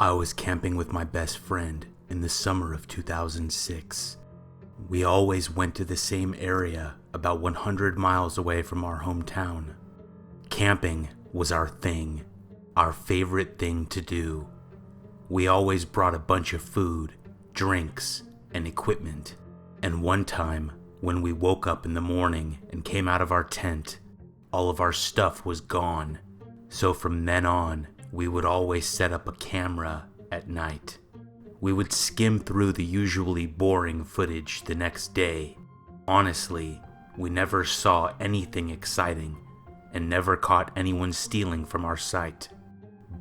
I was camping with my best friend in the summer of 2006. We always went to the same area about 100 miles away from our hometown. Camping was our thing, our favorite thing to do. We always brought a bunch of food, drinks, and equipment. And one time, when we woke up in the morning and came out of our tent, all of our stuff was gone. So from then on, we would always set up a camera at night. We would skim through the usually boring footage the next day. Honestly, we never saw anything exciting and never caught anyone stealing from our site.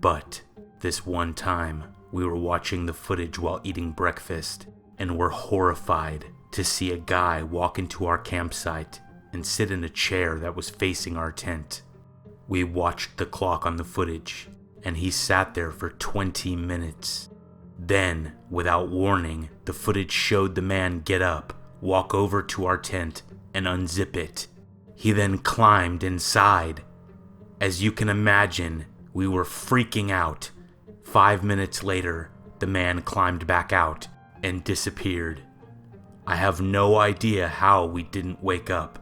But this one time, we were watching the footage while eating breakfast and were horrified to see a guy walk into our campsite and sit in a chair that was facing our tent. We watched the clock on the footage, and he sat there for 20 minutes. Then, without warning, the footage showed the man get up, walk over to our tent, and unzip it. He then climbed inside. As you can imagine, we were freaking out. 5 minutes later, the man climbed back out and disappeared. I have no idea how we didn't wake up,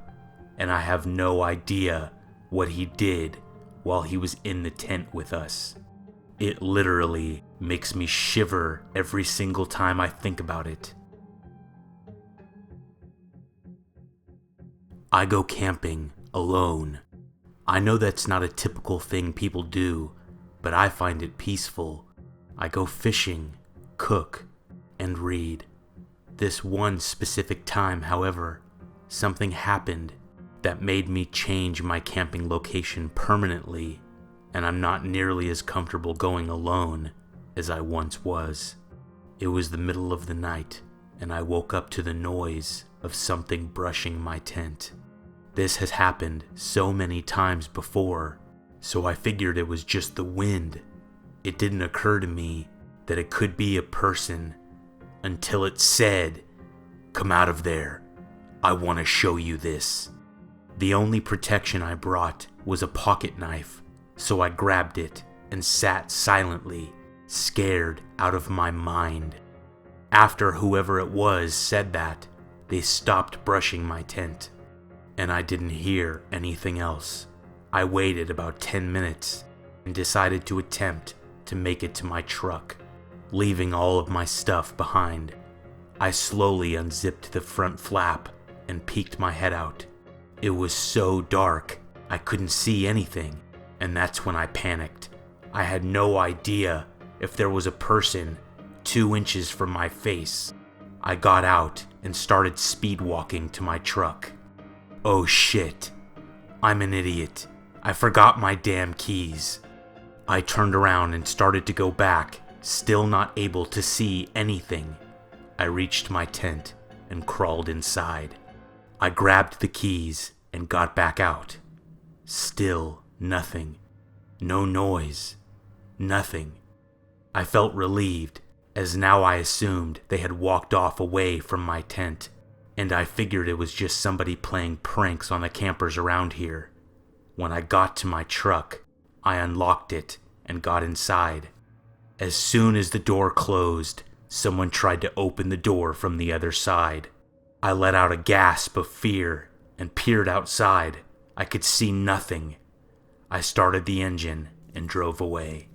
and I have no idea what he did while he was in the tent with us. It literally makes me shiver every single time I think about it. I go camping alone. I know that's not a typical thing people do, but I find it peaceful. I go fishing, cook, and read. This one specific time, however, something happened that made me change my camping location permanently, and I'm not nearly as comfortable going alone as I once was. It was the middle of the night, and I woke up to the noise of something brushing my tent. This has happened so many times before, so I figured it was just the wind. It didn't occur to me that it could be a person until it said, "Come out of there. I want to show you this." The only protection I brought was a pocket knife, so I grabbed it and sat silently, scared out of my mind. After whoever it was said that, they stopped brushing my tent, and I didn't hear anything else. I waited about 10 minutes and decided to attempt to make it to my truck, leaving all of my stuff behind. I slowly unzipped the front flap and peeked my head out. It was so dark, I couldn't see anything, and that's when I panicked. I had no idea if there was a person 2 inches from my face. I got out and started speed walking to my truck. Oh shit, I'm an idiot. I forgot my damn keys. I turned around and started to go back, still not able to see anything. I reached my tent and crawled inside. I grabbed the keys and got back out. Still nothing. No noise. Nothing. I felt relieved, as now I assumed they had walked off away from my tent, and I figured it was just somebody playing pranks on the campers around here. When I got to my truck, I unlocked it and got inside. As soon as the door closed, someone tried to open the door from the other side. I let out a gasp of fear and peered outside. I could see nothing. I started the engine and drove away.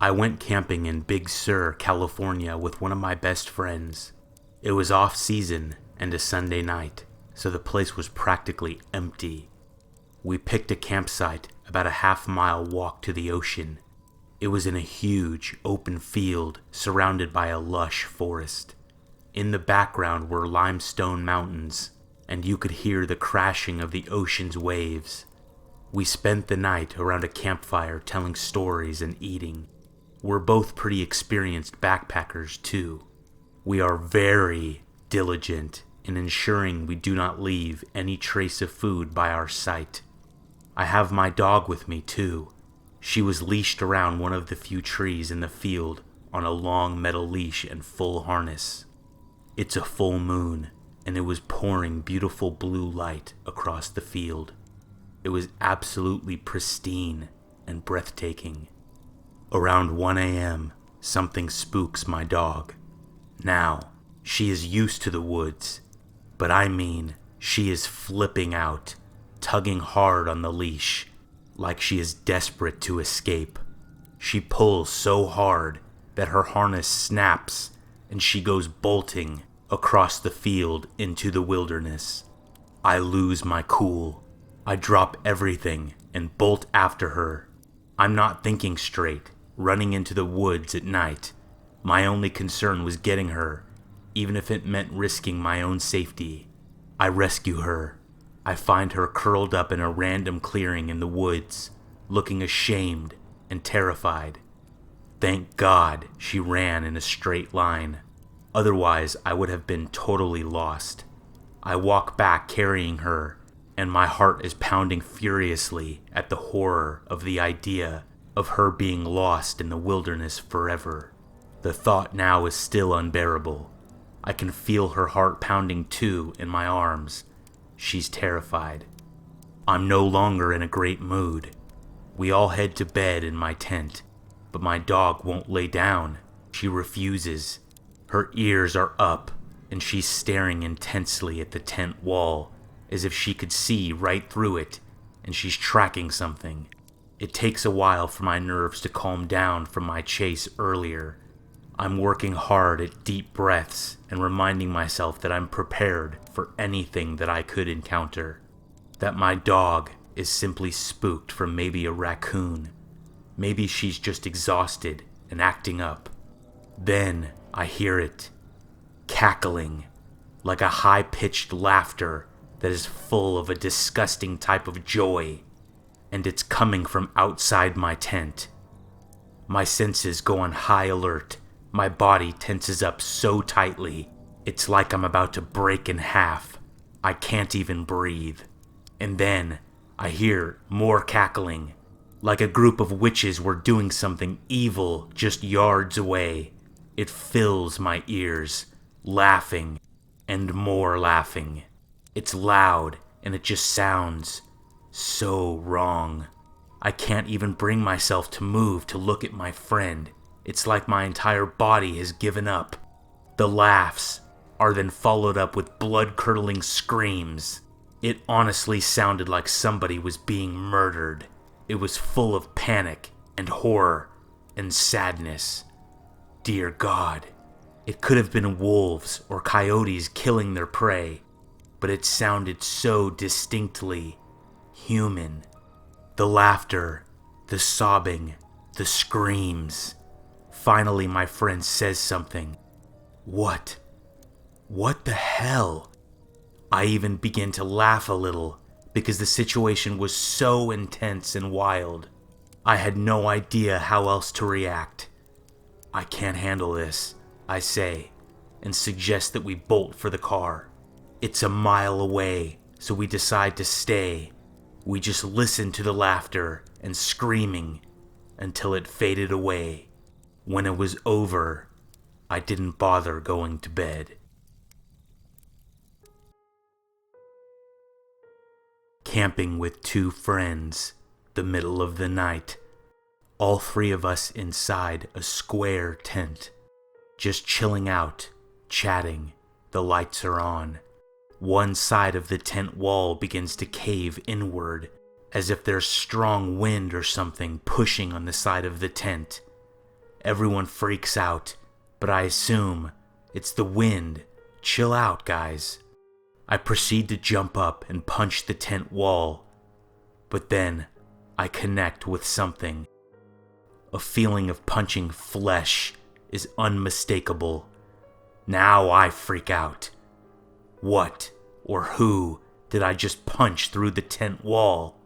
I went camping in Big Sur, California with one of my best friends. It was off-season and a Sunday night, so the place was practically empty. We picked a campsite about a half-mile walk to the ocean. It was in a huge, open field surrounded by a lush forest. In the background were limestone mountains, and you could hear the crashing of the ocean's waves. We spent the night around a campfire telling stories and eating. We're both pretty experienced backpackers, too. We are very diligent in ensuring we do not leave any trace of food by our site. I have my dog with me, too. She was leashed around one of the few trees in the field on a long metal leash and full harness. It's a full moon, and it was pouring beautiful blue light across the field. It was absolutely pristine, and breathtaking. Around 1 a.m., something spooks my dog. Now, she is used to the woods, but I mean, she is flipping out, tugging hard on the leash, like she is desperate to escape. She pulls so hard that her harness snaps and she goes bolting across the field into the wilderness. I lose my cool. I drop everything and bolt after her. I'm not thinking straight, running into the woods at night. My only concern was getting her, even if it meant risking my own safety. I rescue her. I find her curled up in a random clearing in the woods, looking ashamed and terrified. Thank God she ran in a straight line. Otherwise, I would have been totally lost. I walk back carrying her, and my heart is pounding furiously at the horror of the idea of her being lost in the wilderness forever. The thought now is still unbearable. I can feel her heart pounding too in my arms. She's terrified. I'm no longer in a great mood. We all head to bed in my tent, but my dog won't lay down. She refuses. Her ears are up, and she's staring intensely at the tent wall, as if she could see right through it, and she's tracking something. It takes a while for my nerves to calm down from my chase earlier. I'm working hard at deep breaths and reminding myself that I'm prepared for anything that I could encounter. That my dog is simply spooked from maybe a raccoon. Maybe she's just exhausted and acting up. Then I hear it, cackling, like a high-pitched laughter that is full of a disgusting type of joy, and it's coming from outside my tent. My senses go on high alert. My body tenses up so tightly, it's like I'm about to break in half. I can't even breathe. And then I hear more cackling, like a group of witches were doing something evil just yards away. It fills my ears, laughing and more laughing. It's loud and it just sounds so wrong. I can't even bring myself to move to look at my friend. It's like my entire body has given up. The laughs are then followed up with blood-curdling screams. It honestly sounded like somebody was being murdered. It was full of panic and horror and sadness. Dear God, it could have been wolves or coyotes killing their prey, but it sounded so distinctly human. The laughter, the sobbing, the screams. Finally, my friend says something. What? What the hell? I even begin to laugh a little because the situation was so intense and wild. I had no idea how else to react. I can't handle this, I say, and suggest that we bolt for the car. It's a mile away, so we decide to stay. We just listened to the laughter and screaming until it faded away. When it was over, I didn't bother going to bed. Camping with two friends, the middle of the night. All three of us inside a square tent. Just chilling out, chatting, the lights are on. One side of the tent wall begins to cave inward, as if there's strong wind or something pushing on the side of the tent. Everyone freaks out, but I assume it's the wind. Chill out, guys. I proceed to jump up and punch the tent wall, but then I connect with something. A feeling of punching flesh is unmistakable. Now I freak out. What or who did I just punch through the tent wall?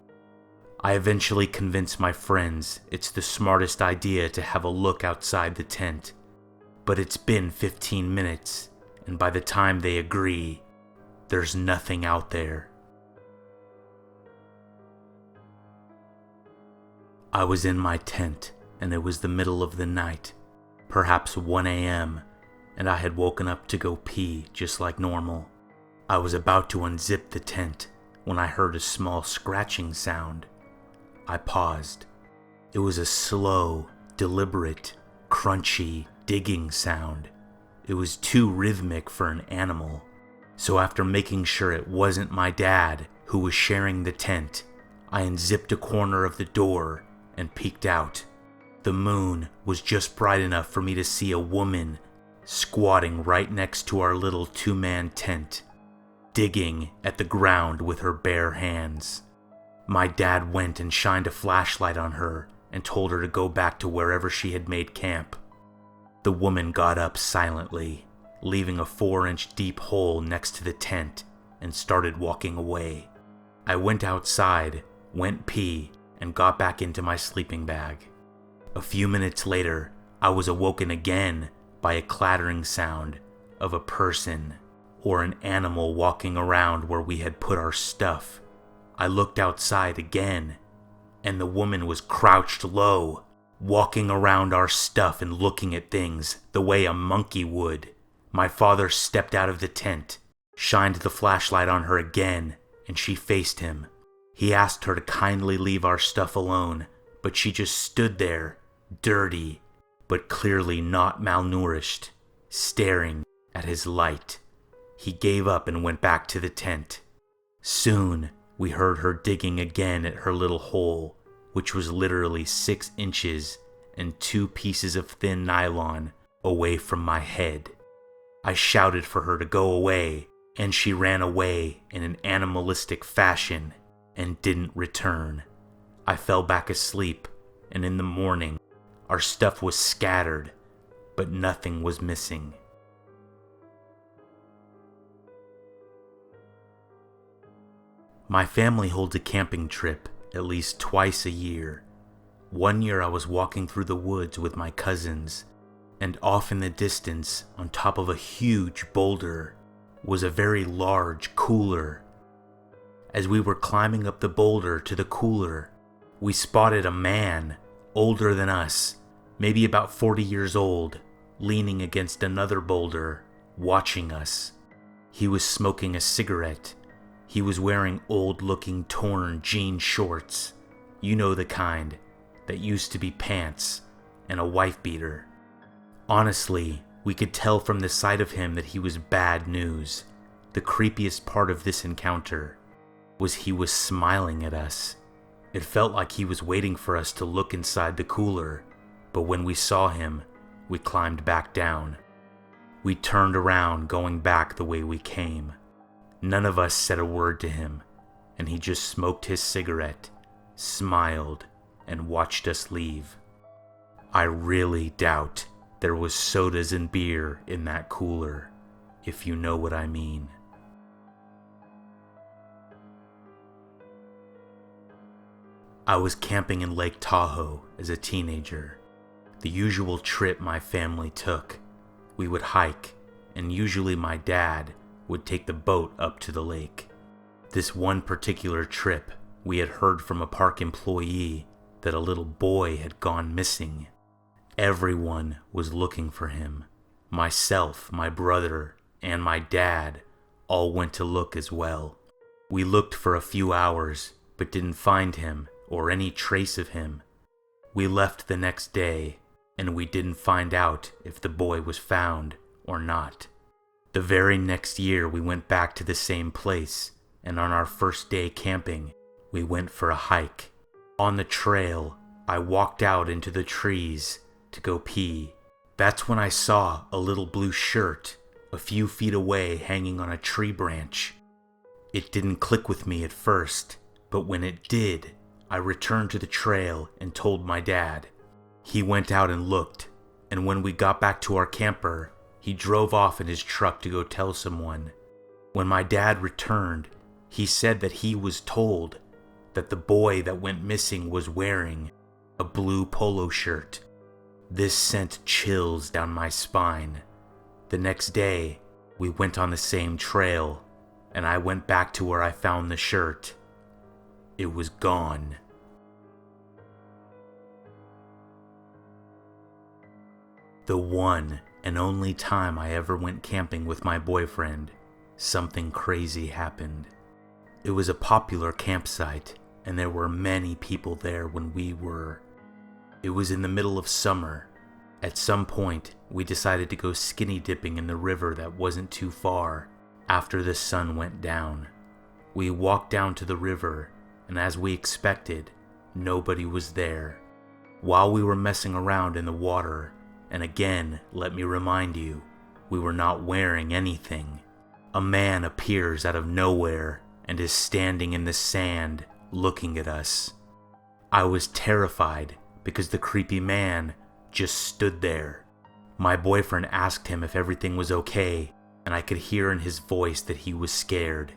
I eventually convince my friends it's the smartest idea to have a look outside the tent. But it's been 15 minutes, and by the time they agree, there's nothing out there. I was in my tent, and it was the middle of the night, perhaps 1 a.m., and I had woken up to go pee just like normal. I was about to unzip the tent when I heard a small scratching sound. I paused. It was a slow, deliberate, crunchy, digging sound. It was too rhythmic for an animal. So after making sure it wasn't my dad who was sharing the tent, I unzipped a corner of the door and peeked out. The moon was just bright enough for me to see a woman squatting right next to our little two-man tent, digging at the ground with her bare hands. My dad went and shined a flashlight on her and told her to go back to wherever she had made camp. The woman got up silently, leaving a 4-inch deep hole next to the tent, and started walking away. I went outside, went pee, and got back into my sleeping bag. A few minutes later, I was awoken again by a clattering sound of a person or an animal walking around where we had put our stuff. I looked outside again, and the woman was crouched low, walking around our stuff and looking at things the way a monkey would. My father stepped out of the tent, shined the flashlight on her again, and she faced him. He asked her to kindly leave our stuff alone, but she just stood there, dirty, but clearly not malnourished, staring at his light. He gave up and went back to the tent. Soon, we heard her digging again at her little hole, which was literally 6 inches and 2 pieces of thin nylon away from my head. I shouted for her to go away, and she ran away in an animalistic fashion and didn't return. I fell back asleep, and in the morning, our stuff was scattered, but nothing was missing. My family holds a camping trip at least twice a year. One year I was walking through the woods with my cousins, and off in the distance, on top of a huge boulder, was a very large cooler. As we were climbing up the boulder to the cooler, we spotted a man, older than us, maybe about 40 years old, leaning against another boulder, watching us. He was smoking a cigarette. He was wearing old-looking torn jean shorts. You know the kind, that used to be pants, and a wife beater. Honestly, we could tell from the sight of him that he was bad news. The creepiest part of this encounter was he was smiling at us. It felt like he was waiting for us to look inside the cooler, but when we saw him, we climbed back down. We turned around, going back the way we came. None of us said a word to him, and he just smoked his cigarette, smiled, and watched us leave. I really doubt there was sodas and beer in that cooler, if you know what I mean. I was camping in Lake Tahoe as a teenager. The usual trip my family took. We would hike, and usually my dad would take the boat up to the lake. This one particular trip, we had heard from a park employee that a little boy had gone missing. Everyone was looking for him. Myself, my brother, and my dad all went to look as well. We looked for a few hours, but didn't find him or any trace of him. We left the next day, and we didn't find out if the boy was found or not. The very next year we went back to the same place, and on our first day camping, we went for a hike. On the trail, I walked out into the trees to go pee. That's when I saw a little blue shirt a few feet away hanging on a tree branch. It didn't click with me at first, but when it did, I returned to the trail and told my dad. He went out and looked, and when we got back to our camper, he drove off in his truck to go tell someone. When my dad returned, he said that he was told that the boy that went missing was wearing a blue polo shirt. This sent chills down my spine. The next day, we went on the same trail, and I went back to where I found the shirt. It was gone. The one and only time I ever went camping with my boyfriend, something crazy happened. It was a popular campsite, and there were many people there when we were. It was in the middle of summer. At some point, we decided to go skinny dipping in the river that wasn't too far after the sun went down. We walked down to the river, and as we expected, nobody was there. While we were messing around in the water, and again, let me remind you, we were not wearing anything, a man appears out of nowhere and is standing in the sand looking at us. I was terrified because the creepy man just stood there. My boyfriend asked him if everything was okay, and I could hear in his voice that he was scared.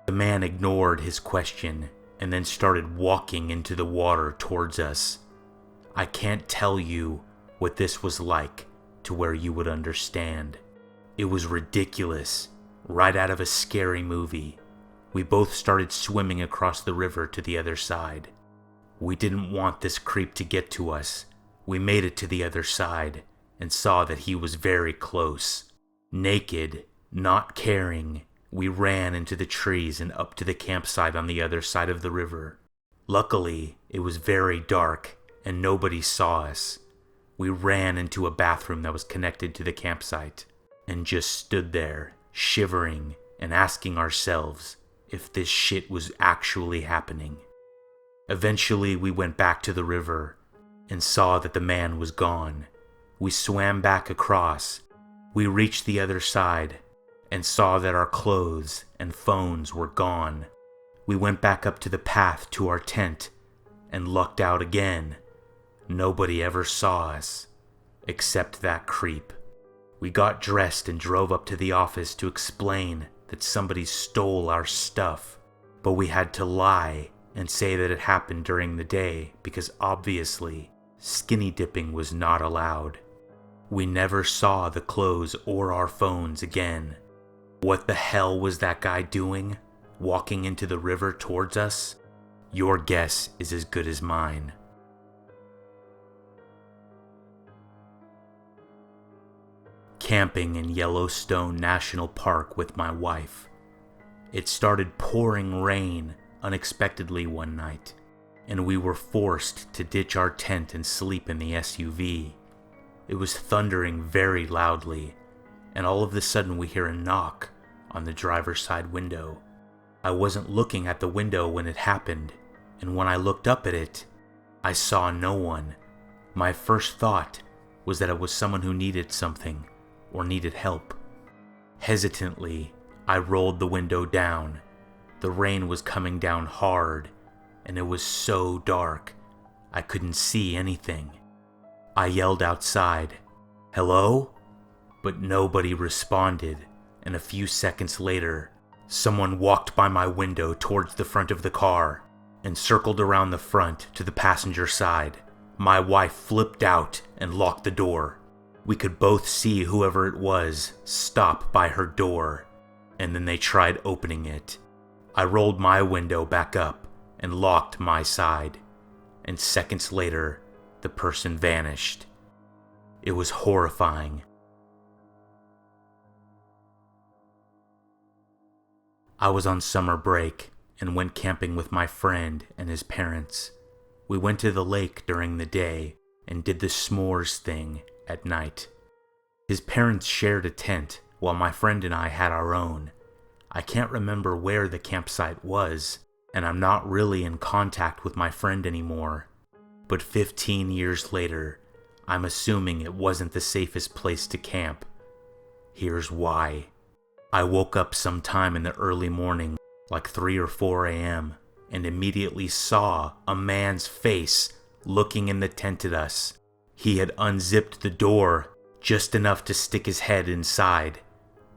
The man ignored his question and then started walking into the water towards us. I can't tell you what this was like to where you would understand. It was ridiculous, right out of a scary movie. We both started swimming across the river to the other side. We didn't want this creep to get to us. We made it to the other side and saw that he was very close. Naked, not caring, we ran into the trees and up to the campsite on the other side of the river. Luckily, it was very dark and nobody saw us. We ran into a bathroom that was connected to the campsite and just stood there, shivering and asking ourselves if this shit was actually happening. Eventually, we went back to the river and saw that the man was gone. We swam back across. We reached the other side and saw that our clothes and phones were gone. We went back up to the path to our tent and lucked out again. Nobody ever saw us, except that creep. We got dressed and drove up to the office to explain that somebody stole our stuff, but we had to lie and say that it happened during the day because obviously skinny dipping was not allowed. We never saw the clothes or our phones again. What the hell was that guy doing, walking into the river towards us? Your guess is as good as mine. Camping in Yellowstone National Park with my wife. It started pouring rain unexpectedly one night, and we were forced to ditch our tent and sleep in the SUV. It was thundering very loudly, and all of a sudden we hear a knock on the driver's side window. I wasn't looking at the window when it happened, and when I looked up at it, I saw no one. My first thought was that it was someone who needed something or needed help. Hesitantly, I rolled the window down. The rain was coming down hard, and it was so dark, I couldn't see anything. I yelled outside, "Hello?" But nobody responded, and a few seconds later, someone walked by my window towards the front of the car and circled around the front to the passenger side. My wife flipped out and locked the door. We could both see whoever it was stop by her door, and then they tried opening it. I rolled my window back up and locked my side, and seconds later, the person vanished. It was horrifying. I was on summer break and went camping with my friend and his parents. We went to the lake during the day and did the s'mores thing at night. His parents shared a tent while my friend and I had our own. I can't remember where the campsite was, and I'm not really in contact with my friend anymore. But 15 years later, I'm assuming it wasn't the safest place to camp. Here's why. I woke up sometime in the early morning, like 3 or 4 a.m., and immediately saw a man's face looking in the tent at us. He had unzipped the door just enough to stick his head inside.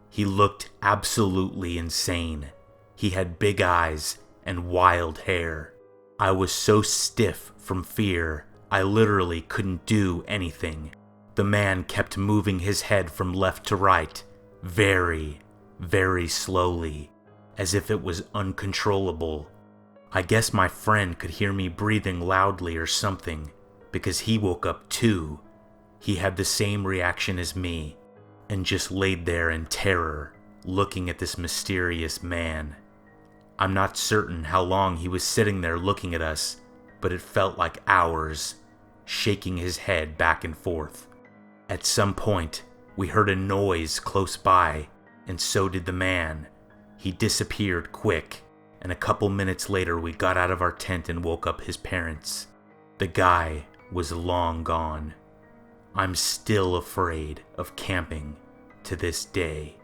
He looked absolutely insane. He had big eyes and wild hair. I was so stiff from fear, I literally couldn't do anything. The man kept moving his head from left to right, very, very slowly, as if it was uncontrollable. I guess my friend could hear me breathing loudly or something, because he woke up too. He had the same reaction as me, and just laid there in terror, looking at this mysterious man. I'm not certain how long he was sitting there looking at us, but it felt like hours. shaking his head back and forth. At some point, we heard a noise close by, and so did the man. He disappeared quick, and a couple minutes later we got out of our tent and woke up his parents. The guy was long gone. I'm still afraid of camping to this day.